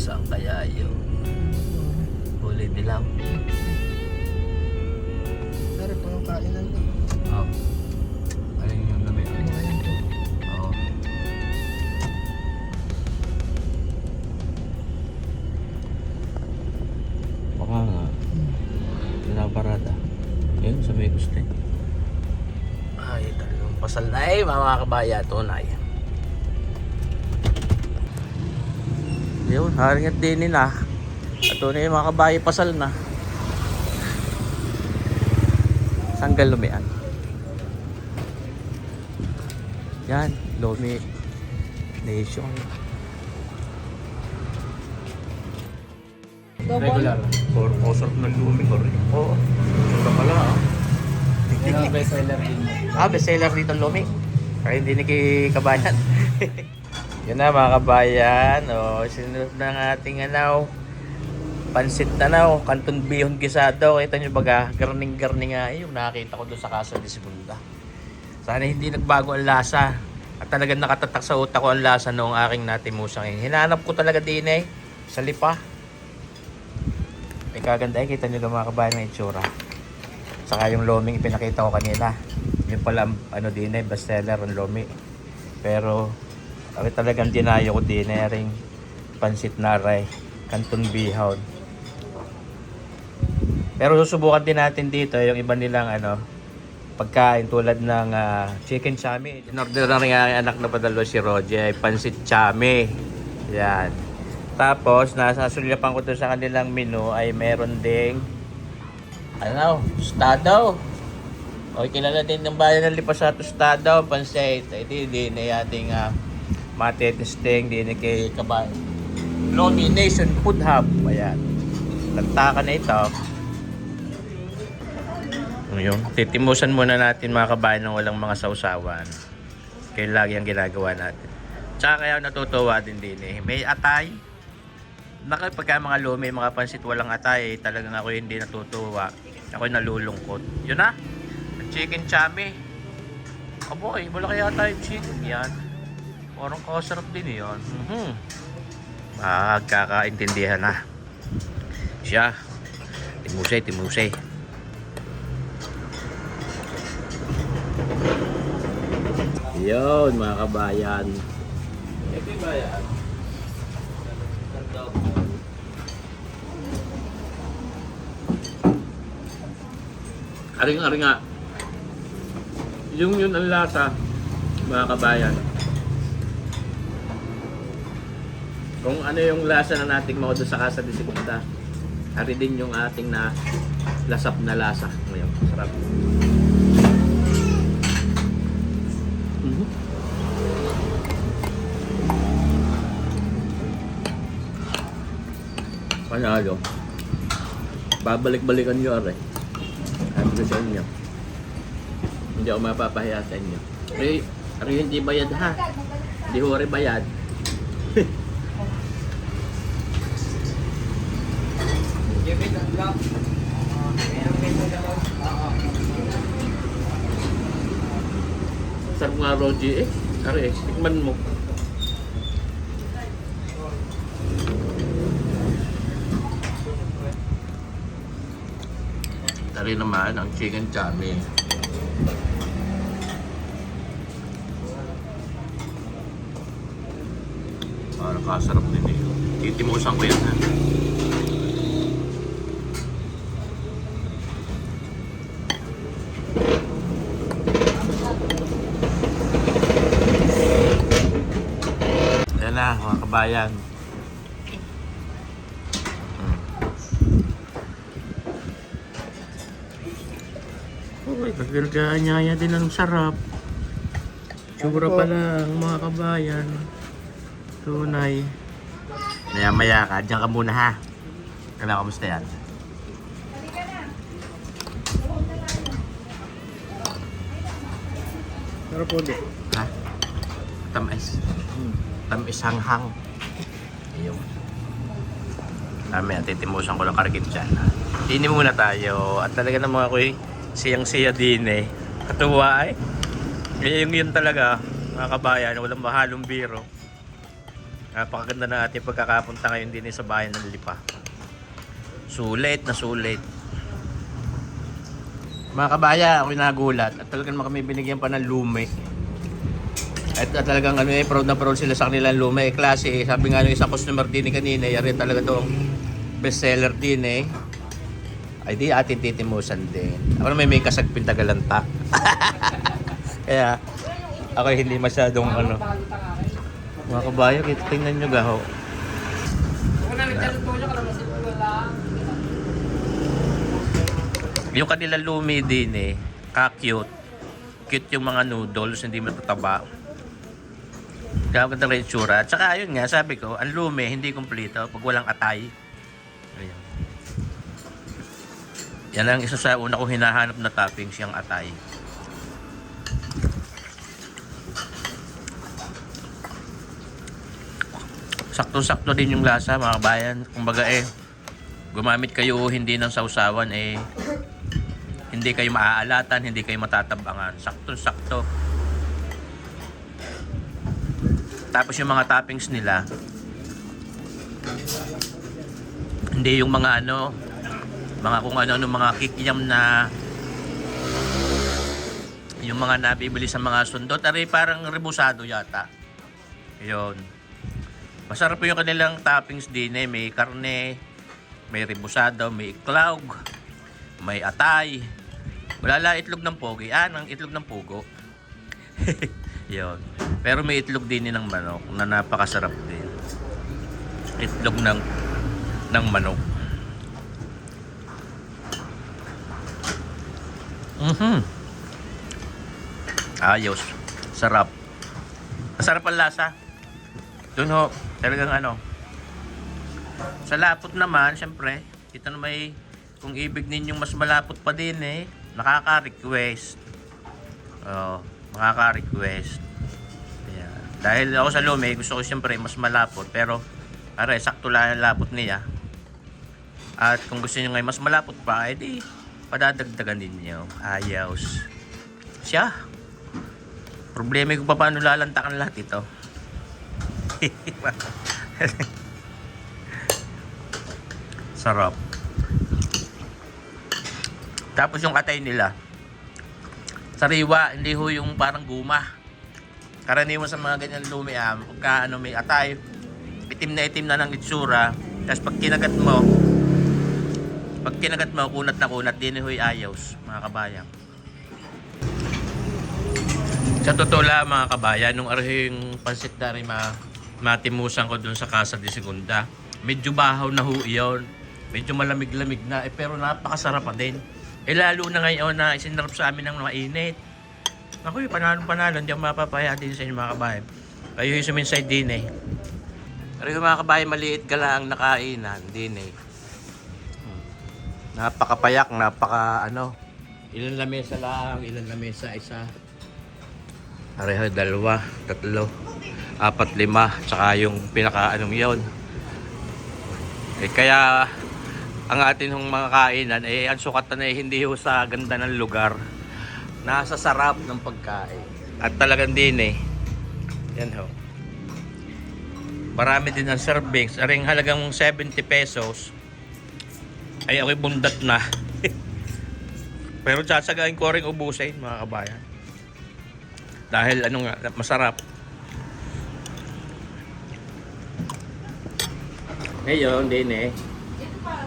Saan kaya yung huli nilang? Dari po yung kainan ko. Oh. Alin yung lamig? Ngayon po. Oo. Baka nga. Pinaparada. Yun, sa may gusto. Ay, talagang pasal na mga kabaya. Tunay. Yun, haring at dinin na. At tunay mga kabaya, pasal na. Sanggal lumian. Yan, Lumi Nation. Regular. Or kusap ng Lumi ko rin. Oo. Ito pala Yan ang bestseller din. bestseller dito Lumi. Kaya hindi nakikabayan. Yun na mga kabayan. Sinunod na ng ating pansit tanaw, Canton Bihon Gisado. Kita nyo baga, garning-garning nga yung nakakita ko doon sa Casa de Segunda. Sana hindi nagbago ang lasa. At talagang nakatatak sa utak ko ang lasa noong aking natimusang yun. Hinanap ko talaga din sa lipa. May kaganda kita nyo mga kabayan ng itsura. Saka yung loming ipinakita ko kanina. Yung pala din bestseller ang lomi. Pero talagang dinayo ko din ring pansit naray, Canton Bihon. Pero susubukan din natin dito yung iba nilang pagkain tulad ng chicken chami. In-order na rin ang anak na padalo si Roger ay pansit chami. Yan. Tapos nasasulyapan ko to sa kanilang menu ay meron ding tostado. O kilala din ng bayan ng Lipa sa tostado, pansit. Ay di na ating matetesting din kay kabayan. Lomi Nation Food Hub. Ayan. Lantakan na ito. Yung titimusan muna natin mga kabayan ng walang mga sausawan. Kaya lagi ang ginagawa natin. Tsaka kaya natutuwa din may atay. Pagka mga lumi, mga pansit walang atay, talagang ako hindi natutuwa. Ako nalulungkot. Yun na. Chicken chami. Aboy, wala kaya tayo chicken yan. Parang kasarap din yan. Magkakaintindihan na. Siya. Timusay. Yun mga kabayan. Ito yung bayan. Aring nga. Yung yun ang lasa mga kabayan. Kung ano yung lasa na nating mga doon sa Casa de Segunda, hari din yung ating na lasap na lasa. Ngayon, sarap. Panalo. Babalik-balikan nyo aray. Sabi ko sa inyo. Hindi ako mapapahiya sa inyo. Aray hindi bayad ha. Hindi ho rin bayad. Sarap nga Roji Aray, tikman mo. Tari naman ang chicken chami. Nakasarap din Titimusan ko yan ha. Ayan na mga kabayan. Uy, pagkirgaan din ang sarap. Tsura pa lang mga kabayan. Tunay. Maya ka, dyan ka muna ha. Kamusta yan? Pero po di. Ha? Tamis. Tamis hanghang. Ayun. Mamaya titimusan ko lang kargit dyan. Tini muna tayo. At talaga naman ako siyang-siya din Katuwa Ngayon yun talaga mga kabayan. Walang mahalong biro. Napakaganda na ating pagkakapunta ngayon din sa bayan ng Lipa. Sulit na sulit. Mga kabaya, ako'y nagulat at talagang kami binigyan pa ng lume. At talagang proud na proud sila sa kanilang lume. Klase, sabi nga ng isang customer din kanina, yari talaga itong bestseller din Ay di atin titimusan din. Ako naman may kasagpin Tagalanta. Kaya ako hindi masyadong Mga kabayo, tingnan nyo gaho. Yung kanilang lumi din ka-cute. Cute yung mga noodles, hindi matataba. Kaya maganda rin itsura. At saka ayun nga, sabi ko, ang lumi hindi kumpleto pag walang atay. Ayan. Yan ang isa sa una kong hinahanap na toppings, yung atay. Sakto-sakto din yung lasa mga bayan. Kumbaga gumamit kayo hindi ng sausawan hindi kayo maaalatan, hindi kayo matatabangan. Sakto-sakto. Tapos yung mga toppings nila, hindi yung mga mga kung ano mga kikiam na yung mga nabibili sa mga sundot, parang rebusado yata. Yun. Masarap po yung kanilang toppings din may karne, may rebusado, may iklog, may atay. Wala lang itlog ng pogi. Ng itlog ng pugo. Yun. Pero may itlog din ng manok na napakasarap din. Itlog ng manok. Ayos. Sarap. Masarap ang lasa. Doon ho, talagang sa lapot naman, syempre, ito na kung ibig ninyong mas malapot pa din nakaka-request. Makaka-request. Ayan. Dahil ako sa lumi, gusto ko syempre mas malapot, pero sakto lang ang lapot niya. At kung gusto niyo ngayon mas malapot pa, edi padadagdagan ninyo. Ayos. Siya. Problema kung paano lalantakan lahat ito. Sarap. Tapos yung atay nila sariwa, hindi ho yung parang guma. Karaniwan sa mga ganyan lumi pagka may atay, itim na ng itsura. Tapos pag kinagat mo kunat na kunat, din ho'y ayos mga kabayan. Sa totoo lang mga kabayan, nung arhing pansit na rin matimusan ko dun sa Casa de Segunda, medyo bahaw na ho iyon. Medyo malamig-lamig na pero napakasarap pa din. Lalo na ngayon na isinarap sa amin ng mainit. Naku, panalo, hindi ako mapapaya din sa inyo mga kabayan. Kayo yung suminsay din Pero yung mga kabayan, maliit gala ang nakainan din Napakapayak, ilan lamesa lang, ilan lamesa isa. Pareho, 2, 3, 4, 5, tsaka yung pinaka yun. Kaya ang atin hong mga kainan ang sukatan hindi ho sa ganda ng lugar, nasa sarap ng pagkain. At talagang din yan ho, marami din ang servings. Aring halagang 70 pesos ay ako'y bundat na. Pero sasagain ko rin ubusin mga kabayan, dahil masarap. Ngayon din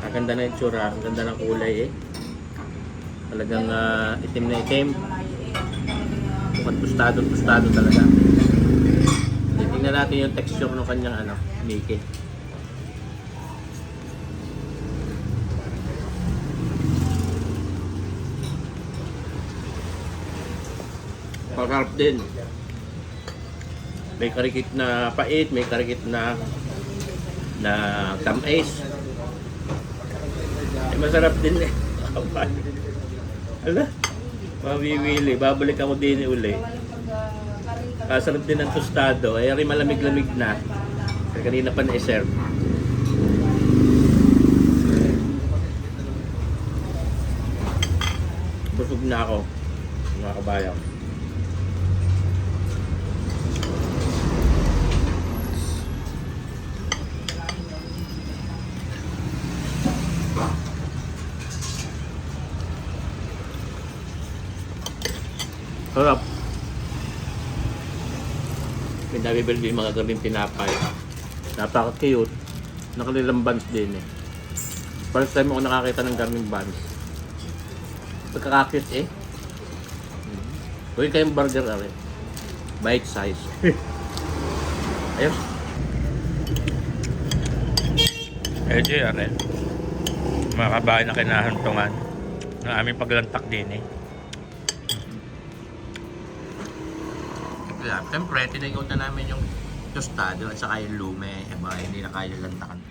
ang ganda na yung tsura, ang ganda ng kulay talagang itim na itim, mukhang tostado talaga. Tingnan natin yung texture ng kanyang Mickey. Masarap din. May karikit na pait, may karikit na tamis. Masarap din Ala, mawiwili. Babalik ako din uli. Kasarap din ng tostado. Ay malamig-lamig na. Kaya kanina pa na-serve. Busog na ako, mga kabayan. Sarap. May nabibili din mga gabing tinapay. Napaka-cute. Nakalilang buns din eh. First time ako nakakita ng gaming buns. Pagkakakit eh. Huwag kayong burger are. Bite size. Ayos. Ito yung are. Mga kabahay na kinahantungan ng aming paglantak din eh. Siyempre, tinagot na namin yung tostado at saka yung lume. Hindi na kaya lantakan.